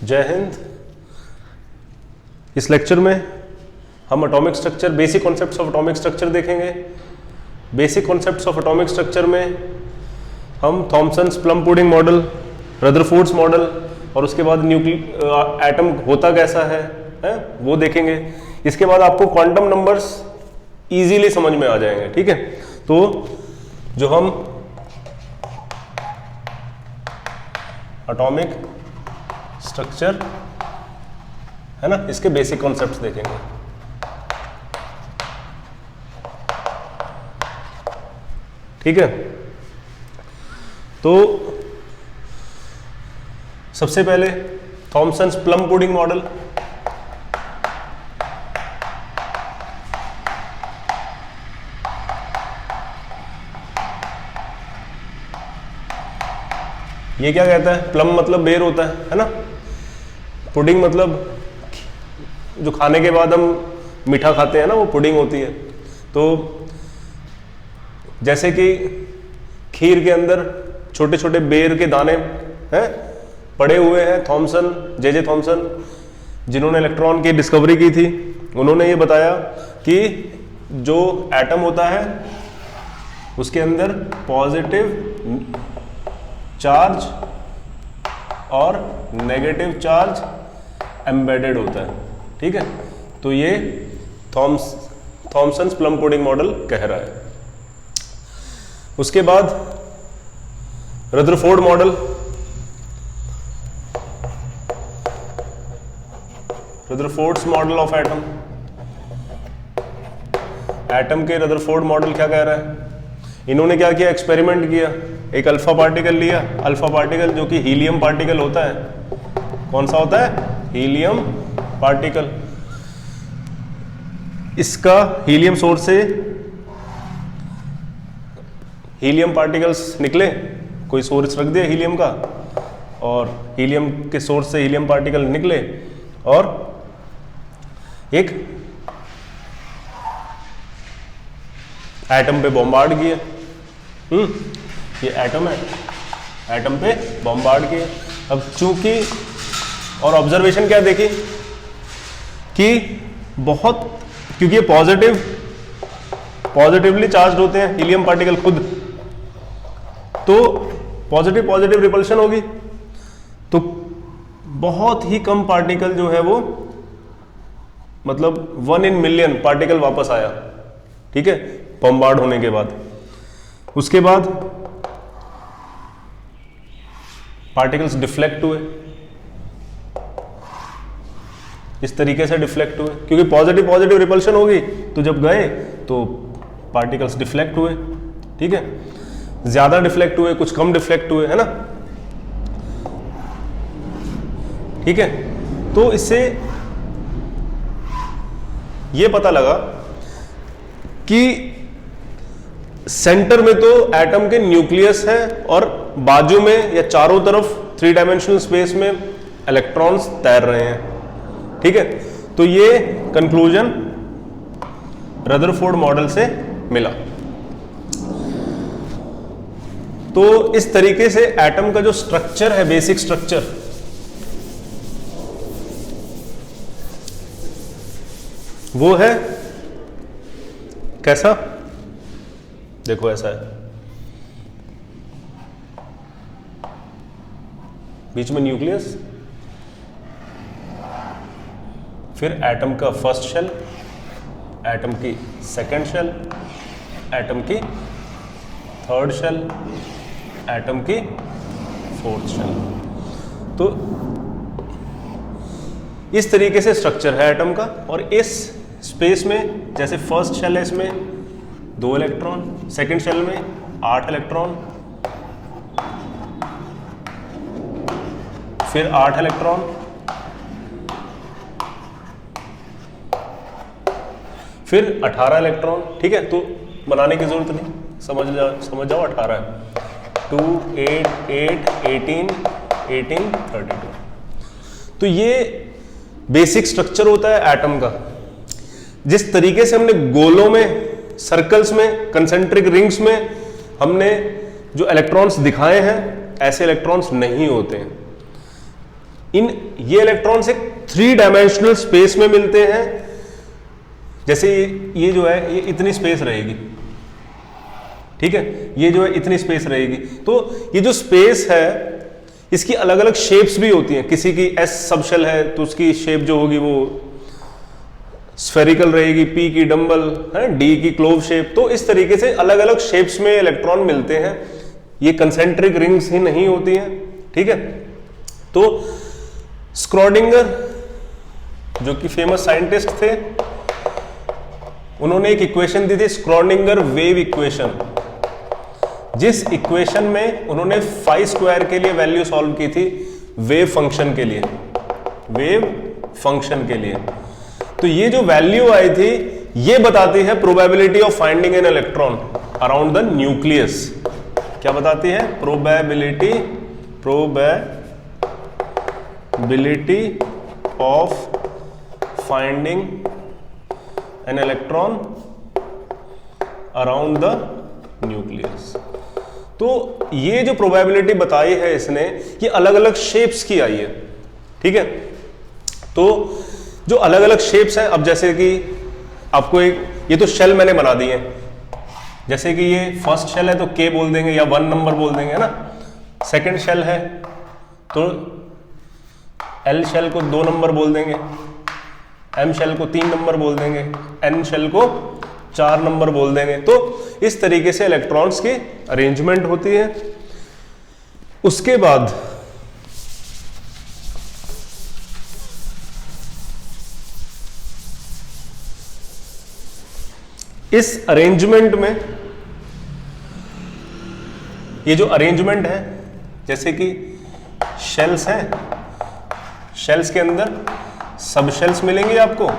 जय हिंद। इस लेक्चर में हम atomic structure, basic concepts of atomic structure देखेंगे। Basic concepts of atomic structure में हम Thomson's plum pudding model, Rutherford's model और उसके बाद एटम होता कैसा है वो देखेंगे। इसके बाद आपको क्वांटम नंबर्स इजीली समझ में आ जाएंगे, ठीक है। तो जो हम एटॉमिक स्ट्रक्चर है ना, इसके बेसिक कॉन्सेप्ट्स देखेंगे। ठीक है, तो सबसे पहले थॉमसन्स प्लम पुडिंग मॉडल। ये क्या कहता है? प्लम मतलब बेर होता है ना। पुडिंग मतलब जो खाने के बाद हम मीठा खाते हैं ना, वो पुडिंग होती है। तो जैसे कि खीर के अंदर छोटे छोटे बेर के दाने हैं पड़े हुए हैं। जे थॉमसन जिन्होंने इलेक्ट्रॉन की डिस्कवरी की थी, उन्होंने ये बताया कि जो एटम होता है उसके अंदर पॉजिटिव चार्ज और नेगेटिव चार्ज एम्बेडेड होता है, ठीक है। तो ये थॉमसन्स प्लम पुडिंग मॉडल कह रहा है। उसके बाद Rutherford model. Rutherford's model of atom. Atom के रदरफोर्ड मॉडल क्या कह रहा है? इन्होंने क्या किया? एक्सपेरिमेंट किया। एक अल्फा पार्टिकल लिया। अल्फा पार्टिकल जो कि हीलियम पार्टिकल होता है। कौन सा होता है? Helium particle. इसका हीलियम सोर्स से हीलियम पार्टिकल्स निकले, कोई सोर्स रख दिया हीलियम का, और हीलियम के सोर्स से हीलियम पार्टिकल निकले और एक एटम पे बॉम्बार्ड किए। ये एटम है, एटम पे बॉम्बार्ड किए। अब चूंकि और ऑब्जर्वेशन क्या देखी कि क्योंकि ये पॉजिटिवली चार्ज होते हैं हीलियम पार्टिकल खुद, तो पॉजिटिव पॉजिटिव रिपल्शन होगी, तो बहुत ही कम पार्टिकल जो है वो, मतलब 1 in million पार्टिकल वापस आया, ठीक है, बॉम्बार्ड होने के बाद। उसके बाद पार्टिकल्स डिफ्लेक्ट हुए, इस तरीके से डिफ्लेक्ट हुए, क्योंकि पॉजिटिव पॉजिटिव रिपल्शन होगी, तो जब गए तो पार्टिकल्स डिफ्लेक्ट हुए, ठीक है। ज्यादा डिफ्लेक्ट हुए, कुछ कम डिफ्लेक्ट हुए, है ना, ठीक है। तो इससे ये पता लगा कि सेंटर में तो एटम के न्यूक्लियस है और बाजू में या चारों तरफ 3 डायमेंशनल स्पेस में इलेक्ट्रॉन्स तैर रहे हैं, ठीक है। तो ये कंक्लूजन रदरफोर्ड मॉडल से मिला। तो इस तरीके से एटम का जो स्ट्रक्चर है, बेसिक स्ट्रक्चर, वो है कैसा? देखो ऐसा है, बीच में न्यूक्लियस, फिर एटम का फर्स्ट शेल, एटम की सेकंड शेल, एटम की थर्ड शेल, एटम की फोर्थ शेल। तो इस तरीके से स्ट्रक्चर है एटम का। और इस स्पेस में जैसे फर्स्ट शेल है, इसमें 2 इलेक्ट्रॉन, सेकंड शेल में 8 इलेक्ट्रॉन, फिर 8 इलेक्ट्रॉन, फिर 18 इलेक्ट्रॉन, ठीक है। तो बनाने की जरूरत नहीं, समझ जाओ 18 है। 2, 8, 8, 18, 18, 32। तो ये बेसिक स्ट्रक्चर होता है एटम का। जिस तरीके से हमने गोलों में, सर्कल्स में, कंसेंट्रिक रिंग्स में हमने जो इलेक्ट्रॉन्स दिखाए हैं, ऐसे इलेक्ट्रॉन्स नहीं होते हैं। ये इलेक्ट्रॉन्स एक 3 डायमेंशनल स्पेस में मिलते हैं। जैसे ये जो है ये इतनी स्पेस रहेगी, ठीक है, ये जो है इतनी स्पेस रहेगी। तो ये जो स्पेस है इसकी अलग अलग शेप्स भी होती हैं। किसी की एस सबशेल है तो उसकी शेप जो होगी वो स्फेरिकल रहेगी, पी की डंबल है, डी की क्लोव शेप। तो इस तरीके से अलग अलग शेप्स में इलेक्ट्रॉन मिलते हैं। ये कंसेंट्रिक रिंग्स ही नहीं होती हैं, ठीक है। तो स्क्रॉडिंगर जो कि फेमस साइंटिस्ट थे, उन्होंने एक इक्वेशन दी थी, स्क्रॉडिंगर वेव इक्वेशन, जिस इक्वेशन में उन्होंने फाई स्क्वायर के लिए वैल्यू सॉल्व की थी वेव फंक्शन के लिए, वेव फंक्शन के लिए। तो ये जो वैल्यू आई थी ये बताती है probability of finding an electron around the nucleus. क्या बताती है? Probability of finding an electron around the nucleus. तो ये जो प्रोबेबिलिटी बताई है इसने, ये अलग अलग शेप्स की आई है, ठीक है। तो जो अलग अलग शेप्स हैं, अब जैसे कि आपको ये तो शेल मैंने बना दी है। जैसे कि ये फर्स्ट शेल है तो के बोल देंगे या 1 नंबर बोल देंगे, है ना। सेकंड शेल है तो एल शेल को 2 नंबर बोल देंगे, एम शेल को 3 नंबर बोल देंगे, एन शेल को 4 नंबर बोल देंगे। तो इस तरीके से इलेक्ट्रॉन्स की अरेंजमेंट होती है। उसके बाद इस अरेंजमेंट में, ये जो अरेंजमेंट है, जैसे कि शेल्स हैं, शेल्स के अंदर सब शेल्स मिलेंगे आपको,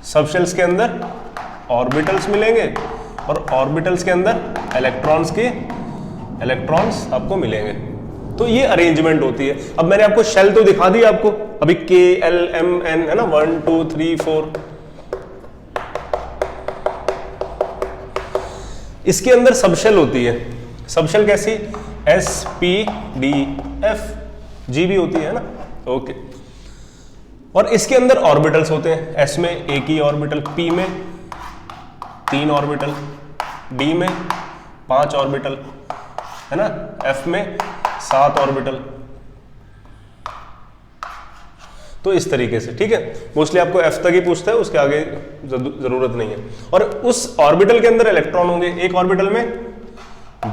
सब शेल्स के अंदर ऑर्बिटल्स मिलेंगे और ऑर्बिटल्स के अंदर इलेक्ट्रॉन्स आपको मिलेंगे। तो ये अरेंजमेंट होती है। अब मैंने आपको शेल तो दिखा दी आपको, अभी के एल एम एन है ना, 1 2 3 4। इसके अंदर सबशेल होती है। सबशेल कैसी? S P D F G भी होती है ना, ओके। और इसके अंदर ऑर्बिटल्स होते हैं। एस में एक ही ऑर्बिटल, पी में 3 ऑर्बिटल, डी में 5 ऑर्बिटल, है ना, एफ में 7 ऑर्बिटल। तो इस तरीके से, ठीक है। मोस्टली आपको एफ तक ही पूछता है, उसके आगे जरूरत नहीं है। और उस ऑर्बिटल के अंदर इलेक्ट्रॉन होंगे। एक ऑर्बिटल में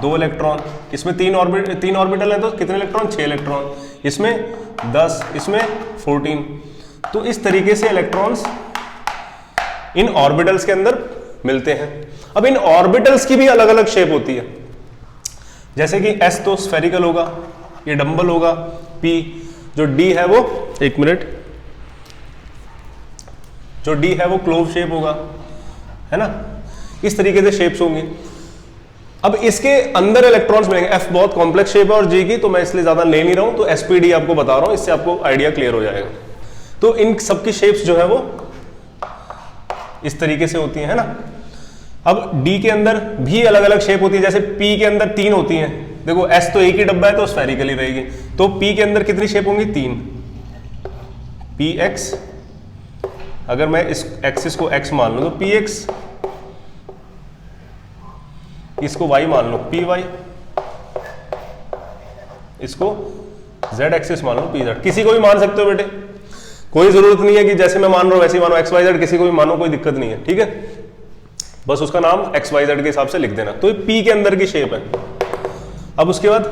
2 इलेक्ट्रॉन, इसमें 3 ऑर्बिटल है तो कितने इलेक्ट्रॉन? 6 इलेक्ट्रॉन, इसमें 10, इसमें 14। तो इस तरीके से इलेक्ट्रॉन्स इन ऑर्बिटल्स के अंदर मिलते हैं। अब इन ऑर्बिटल्स की भी अलग अलग शेप होती है। जैसे कि एस तो स्फेरिकल होगा, ये डंबल होगा, पी जो डी है वो, एक मिनट, जो डी है वो क्लोव शेप होगा, है ना। इस तरीके से शेप्स होंगी। अब इसके अंदर इलेक्ट्रॉन्स मिलेंगे। एफ बहुत कॉम्प्लेक्स शेप है और जी की, तो मैं इसलिए ज्यादा ले नहीं रहा हूं, तो एसपीडी आपको बता रहा हूं, इससे आपको आइडिया क्लियर हो जाएगा। तो इन सबकी शेप्स जो है वो इस तरीके से होती है ना। अब डी के अंदर भी अलग अलग शेप होती है। जैसे पी के अंदर 3 होती हैं। देखो एस तो एक ही डब्बा है तो स्फेरिकल ही रहेगी। तो पी के अंदर कितनी शेप होंगी? 3। पी एक्स, अगर मैं इस एक्सिस को एक्स मान लूं तो पी एक्स, इसको वाई मान लो पी वाई, इसको जेड एक्सिस मान लो पी जेड। किसी को भी मान सकते हो बेटे, कोई जरूरत नहीं है कि जैसे मैं मान रहा हूं वैसे ही मानो, एक्स वाई जेड किसी को भी मानो, कोई दिक्कत नहीं है, ठीक है। बस उसका नाम एक्स वाई जेड के हिसाब से लिख देना। तो ये पी के अंदर की शेप है। अब उसके बाद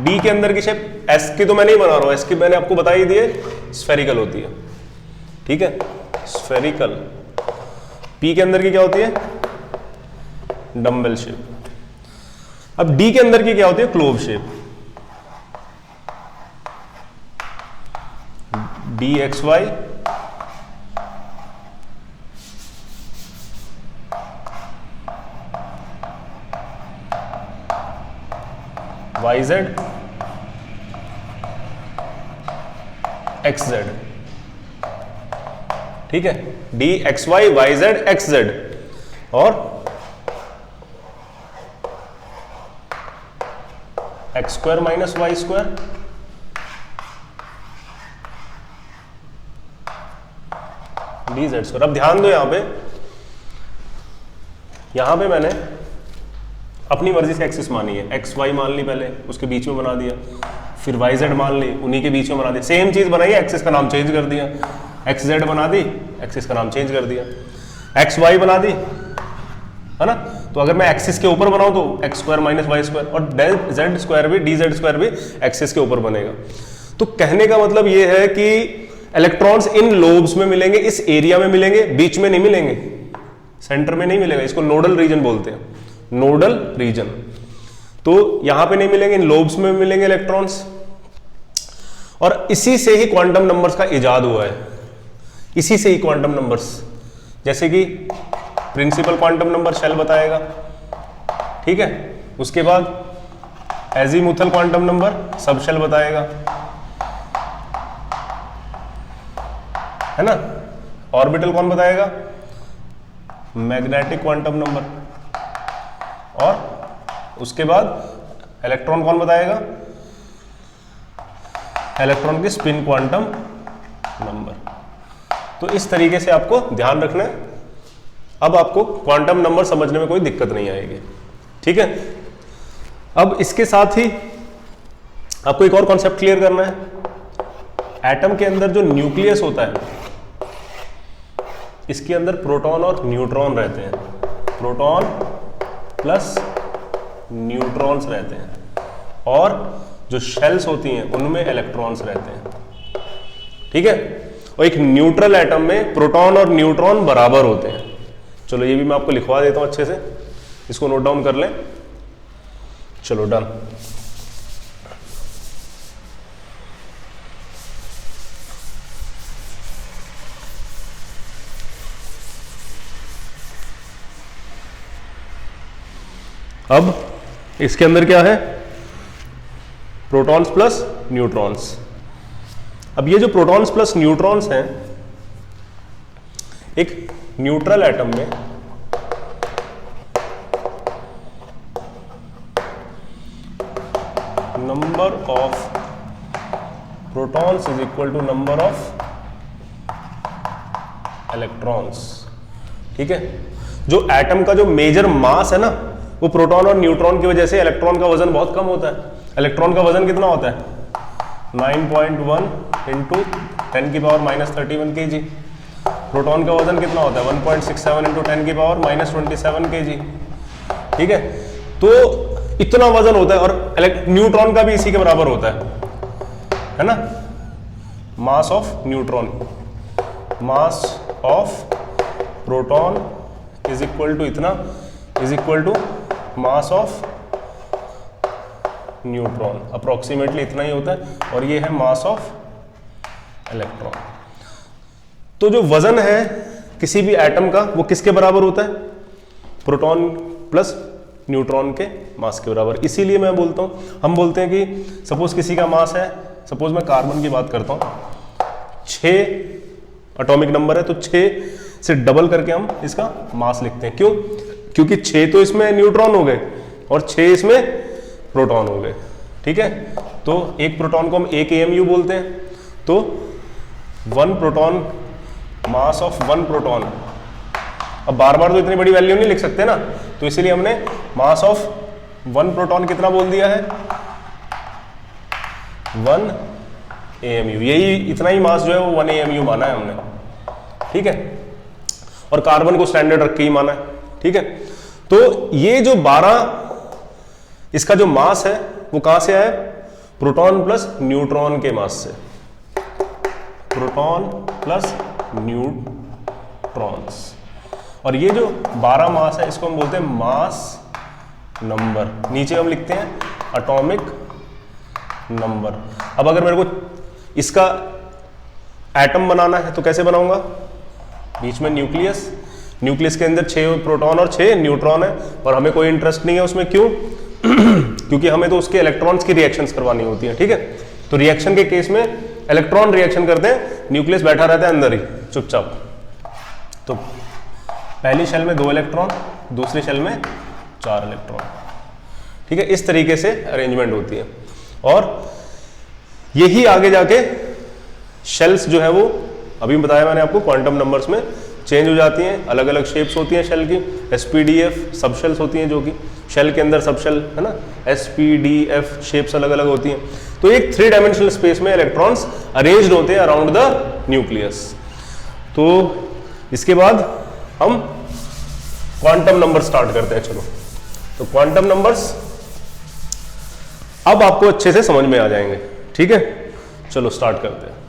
डी के अंदर की शेप, एस की तो मैं नहीं बना रहा हूं, एस की मैंने आपको बता ही दी है, स्फेरिकल होती है, ठीक है, स्फेरिकल। पी के अंदर की क्या होती है? Dumbbell shape. अब डी के अंदर की क्या होती है? Clove shape. D X Y, Y Z, X Z, ठीक है। D X Y, Y Z, X Z. और X square minus Y square dz²। अब ध्यान दो, यहां पे मैंने अपनी मर्जी से एक्सिस मानी है, एक्स वाई मान ली, पहले उसके बीच में बना दिया, फिर वाई जेड मान ली, उन्हीं के बीच में बना दिया। सेम चीज बनाई, एक्सिस का नाम चेंज कर दिया, एक्स जेड बना दी, एक्सिस का नाम चेंज कर दिया, एक्स वाई बना दी, है ना। तो अगर मैं एक्सिस के ऊपर बनाऊं तो x square minus Y square, और जेड स्क्वायर भी, डी जेड स्क्वायर भी एक्सिस के ऊपर बनेगा। तो कहने का मतलब ये है कि इलेक्ट्रॉन्स इन लोब्स में मिलेंगे, इस एरिया में मिलेंगे, बीच में नहीं मिलेंगे, सेंटर में नहीं मिलेगा। इसको नोडल रीजन बोलते हैं, नोडल रीजन। तो यहां पे नहीं मिलेंगे, इन लोब्स में मिलेंगे इलेक्ट्रॉन्स। और इसी से ही क्वांटम नंबर्स का इजाद हुआ है, इसी से ही क्वांटम नंबर्स, जैसे कि प्रिंसिपल क्वांटम नंबर शेल बताएगा, ठीक है। उसके बाद azimuthal quantum number sub shell बताएगा, है ना। ऑर्बिटल कौन बताएगा? Magnetic quantum number. और उसके बाद इलेक्ट्रॉन कौन बताएगा? इलेक्ट्रॉन की स्पिन क्वांटम नंबर। तो इस तरीके से आपको ध्यान रखना है। अब आपको क्वांटम नंबर समझने में कोई दिक्कत नहीं आएगी, ठीक है। अब इसके साथ ही आपको एक और कॉन्सेप्ट क्लियर करना है। एटम के अंदर जो न्यूक्लियस होता है, इसके अंदर प्रोटॉन और न्यूट्रॉन रहते हैं, प्रोटॉन प्लस न्यूट्रॉन्स रहते हैं, और जो शेल्स होती हैं उनमें इलेक्ट्रॉन्स रहते हैं, ठीक है। और एक न्यूट्रल एटम में प्रोटॉन और न्यूट्रॉन बराबर होते हैं। चलो ये भी मैं आपको लिखवा देता हूं अच्छे से, इसको नोट डाउन कर लें। चलो डन। अब इसके अंदर क्या है? Protons plus neutrons. अब ये जो प्रोटॉन्स प्लस न्यूट्रॉन्स हैं, एक न्यूट्रल एटम में number of protons is equal to number of electrons, ठीक है। जो एटम का जो मेजर मास है ना, वो प्रोटॉन और न्यूट्रॉन की वजह से इलेक्ट्रॉन का वजन बहुत कम होता है। इलेक्ट्रॉन का वजन कितना होता है? 9.1 इंटू 10 की पावर माइनस 31 kg। प्रोटॉन का वजन कितना होता है? 1.67 इंटू 10 की पावर माइनस 27 kg, ठीक है। तो इतना वजन होता है, और न्यूट्रॉन का भी इसी के बराबर होता है ना। Mass of neutron, mass of proton is equal to इतना, is equal to mass of neutron, approximately इतना ही होता है, और ये है मास ऑफ इलेक्ट्रॉन। तो जो वजन है किसी भी एटम का, वो किसके बराबर होता है? प्रोटॉन प्लस न्यूट्रॉन के मास के बराबर। इसीलिए मैं बोलता हूं, हम बोलते हैं कि सपोज किसी का मास है, सपोज मैं कार्बन की बात करता हूं, 6 एटॉमिक नंबर है, तो 6 से डबल करके हम इसका मास लिखते हैं। क्यों? क्योंकि 6 तो इसमें न्यूट्रॉन हो गए और 6 इसमें प्रोटॉन हो गए, ठीक है। तो एक प्रोटॉन को हम 1 AMU बोलते हैं, तो 1 प्रोटॉन, मास ऑफ 1 प्रोटॉन। अब बार बार तो इतनी बड़ी वैल्यू नहीं लिख सकते ना, तो इसीलिए हमने मास ऑफ 1 प्रोटॉन कितना बोल दिया है? 1 AMU। यही इतना ही मास जो है वो 1 AMU माना है हमने, ठीक है। और कार्बन को स्टैंडर्ड रख के ही माना है, ठीक है। तो ये जो 12 इसका जो मास है वो कहां से आया? प्रोटॉन प्लस न्यूट्रॉन के मास से, प्रोटॉन प्लस न्यूट्रॉन्स। और ये जो 12 मास है, इसको हम बोलते हैं मास नंबर। नीचे हम लिखते हैं एटॉमिक नंबर। अब अगर मेरे को इसका एटम बनाना है तो कैसे बनाऊंगा? बीच में न्यूक्लियस, न्यूक्लियस के अंदर 6 प्रोटॉन और 6 न्यूट्रॉन है, और हमें कोई इंटरेस्ट नहीं है उसमें। क्यों? क्योंकि हमें तो उसके इलेक्ट्रॉन्स की रिएक्शंस करवानी होती है, ठीक है। तो रिएक्शन के केस में इलेक्ट्रॉन रिएक्शन करते हैं, न्यूक्लियस बैठा रहता है अंदर ही चुपचाप। तो पहली शेल में 2 इलेक्ट्रॉन, दूसरी शेल में 4 इलेक्ट्रॉन, ठीक है। इस तरीके से अरेंजमेंट होती है, और यही आगे जाके शेल्स जो है वो अभी बताया मैंने आपको, क्वांटम नंबर्स में चेंज हो जाती हैं, अलग अलग शेप्स होती हैं शेल की, SPDF सब शेल्स होती हैं जो कि शेल के अंदर सब शेल है ना, SPDF शेप्स अलग अलग होती हैं। तो एक 3 डायमेंशनल स्पेस में इलेक्ट्रॉन्स अरेंज्ड होते हैं अराउंड द न्यूक्लियस। तो इसके बाद हम क्वांटम नंबर स्टार्ट करते हैं। चलो, तो क्वांटम नंबर्स अब आपको अच्छे से समझ में आ जाएंगे, ठीक है। चलो स्टार्ट करते हैं।